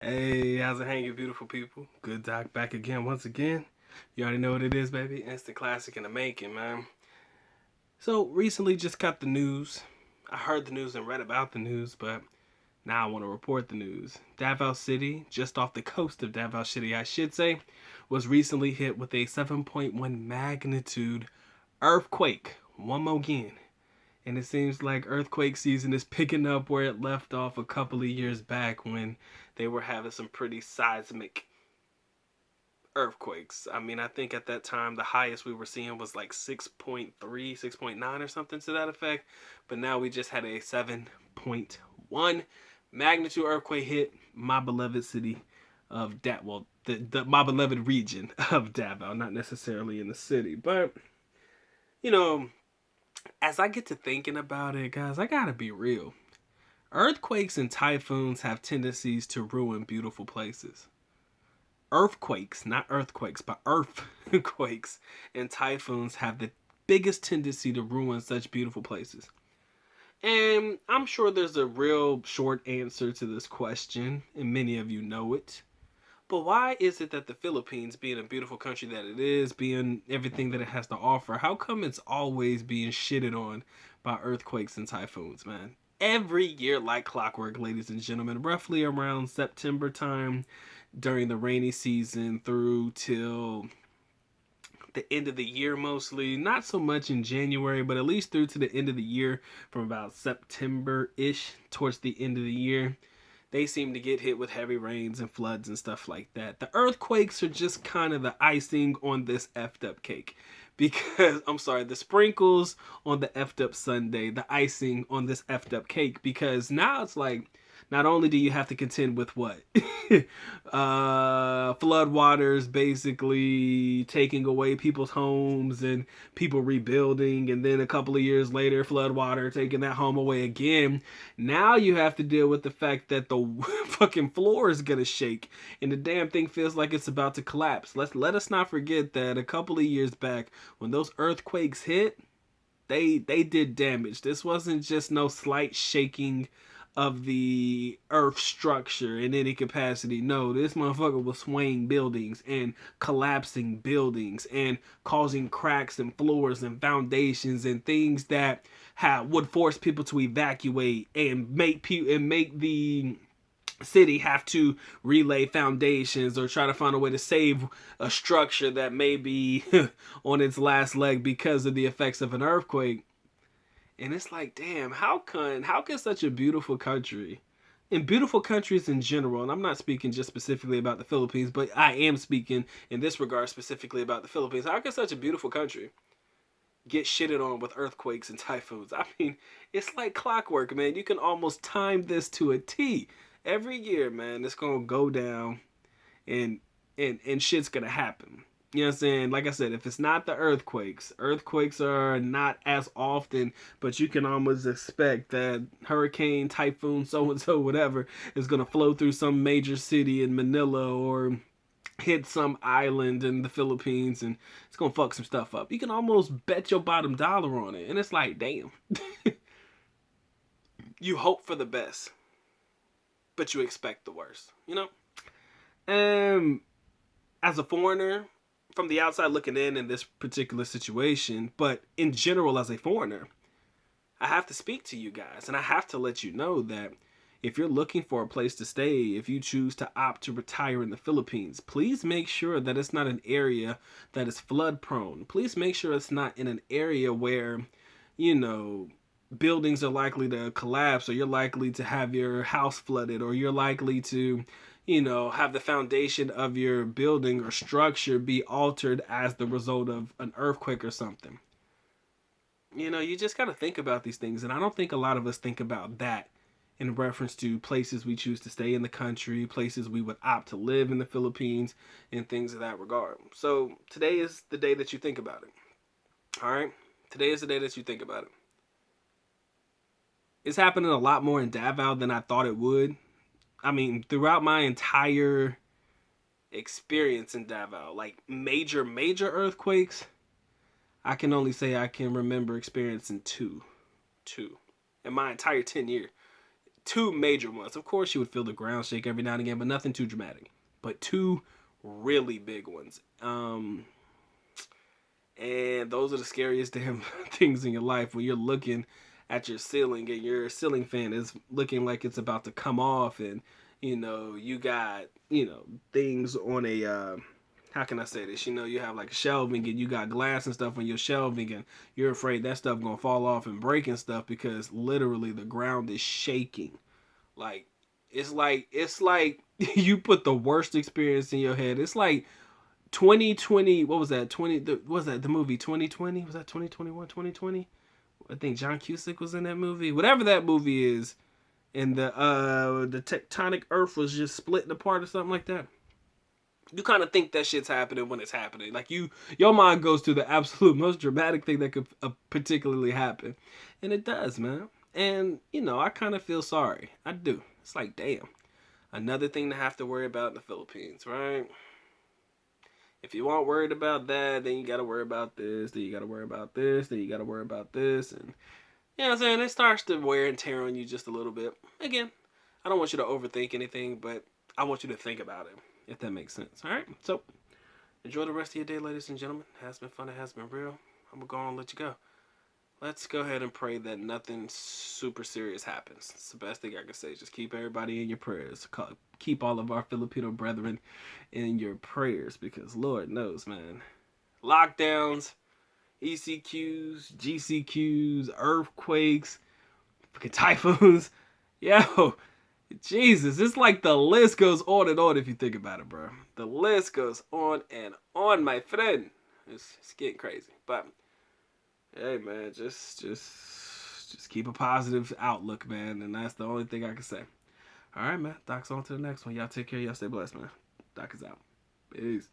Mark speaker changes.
Speaker 1: Hey, how's it hanging, beautiful people? Good Doc back again, once again. You already know what it is, baby. Instant classic in the making, man. So, recently just got the news. I heard the news and read about the news, but now I want to report the news. Davao City, just off the coast of Davao City, I should say, was recently hit with a 7.1 magnitude earthquake. One more again. And it seems like earthquake season is picking up where it left off a couple of years back when they were having some pretty seismic earthquakes. I mean, I think at that time the highest we were seeing was like 6.3, 6.9 or something to that effect. But now we just had a 7.1 magnitude earthquake hit my beloved city of well, my beloved region of Davao, not necessarily in the city. But, you know, as I get to thinking about it, guys, I gotta be real. Earthquakes and typhoons have tendencies to ruin beautiful places. Earthquakes, not earthquakes, but earthquakes and typhoons have the biggest tendency to ruin such beautiful places. And I'm sure there's a real short answer to this question, and many of you know it. But why is it that the Philippines, being a beautiful country that it is, being everything that it has to offer, how come it's always being shitted on by earthquakes and typhoons, man? Every year, like clockwork, ladies and gentlemen, roughly around September time during the rainy season through till the end of the year mostly. Not so much in January, but at least through to the end of the year from about September ish towards the end of the year. They seem to get hit with heavy rains and floods and stuff like that. The earthquakes are just kind of the icing on this effed up cake. Because, I'm sorry, the sprinkles on the effed up sundae, the icing on this effed up cake. Because now it's like, not only do you have to contend with what? Flood waters basically taking away people's homes and people rebuilding, and then a couple of years later, flood water taking that home away again. Now you have to deal with the fact that the fucking floor is gonna shake and the damn thing feels like it's about to collapse. Let us not forget that a couple of years back, when those earthquakes hit, they did damage. This wasn't just no slight shaking of the earth structure in any capacity. No, this motherfucker was swaying buildings and collapsing buildings and causing cracks in floors and foundations and things that would force people to evacuate and make the city have to relay foundations or try to find a way to save a structure that may be on its last leg because of the effects of an earthquake. And it's like, damn, how can such a beautiful country, in beautiful countries in general, and I'm not speaking just specifically about the Philippines, but I am speaking in this regard specifically about the Philippines. How can such a beautiful country get shitted on with earthquakes and typhoons? I mean, it's like clockwork, man. You can almost time this to a T. Every year, man, it's gonna go down and and shit's gonna happen. You know what I'm saying? Like I said, if it's not the earthquakes are not as often, but you can almost expect that hurricane, typhoon, so and so, whatever, is gonna flow through some major city in Manila or hit some island in the Philippines and it's gonna fuck some stuff up. You can almost bet your bottom dollar on it. And it's like, damn. You hope for the best, but you expect the worst, you know? Um as a foreigner, from the outside looking in this particular situation, but in general as a foreigner, I have to speak to you guys and I have to let you know that if you're looking for a place to stay, if you choose to opt to retire in the Philippines, please make sure that it's not an area that is flood prone. Please make sure it's not in an area where, you know, buildings are likely to collapse, or you're likely to have your house flooded, or you're likely to, you know, have the foundation of your building or structure be altered as the result of an earthquake or something. You know, you just got to think about these things. And I don't think a lot of us think about that in reference to places we choose to stay in the country, places we would opt to live in the Philippines, and things of that regard. So today is the day that you think about it. All right? Today is the day that you think about it. It's happening a lot more in Davao than I thought it would. I mean, throughout my entire experience in Davao, like major earthquakes, I can only say I can remember experiencing two in my entire two major ones. Of course, you would feel the ground shake every now and again, but nothing too dramatic. But two really big ones. And those are the scariest damn things in your life when you're looking at your ceiling and your ceiling fan is looking like it's about to come off, and you got things on a how can I say this? You have like shelving and you got glass and stuff on your shelving, and you're afraid that stuff gonna fall off and break and stuff because literally the ground is shaking. Like it's like you put the worst experience in your head. It's like 2020. What was that? What was that? The movie 2020? Was that 2021? 2020? I think John Cusack was in that movie. Whatever that movie is, and the tectonic Earth was just splitting apart or something like that. You kind of think that shit's happening when it's happening. Like your mind goes to the absolute most dramatic thing that could particularly happen, and it does, man. And I kind of feel sorry. I do. It's like, damn, another thing to have to worry about in the Philippines, right? If you aren't worried about that, then you got to worry about this. Then you got to worry about this. Then you got to worry about this, and you know what I'm saying? It starts to wear and tear on you just a little bit. Again, I don't want you to overthink anything, but I want you to think about it, if that makes sense. All right? So, enjoy the rest of your day, ladies and gentlemen. It has been fun. It has been real. I'm going to go on and let you go. Let's go ahead and pray that nothing super serious happens. It's the best thing I can say. Just keep everybody in your prayers. Keep all of our Filipino brethren in your prayers because Lord knows, man. Lockdowns, ECQs, GCQs, earthquakes, fucking typhoons. Yo, Jesus, it's like the list goes on and on if you think about it, bro. The list goes on and on, my friend. It's getting crazy. But hey, man, just keep a positive outlook, man, and that's the only thing I can say. All right, man. Doc's on to the next one. Y'all take care. Y'all stay blessed, man. Doc is out. Peace.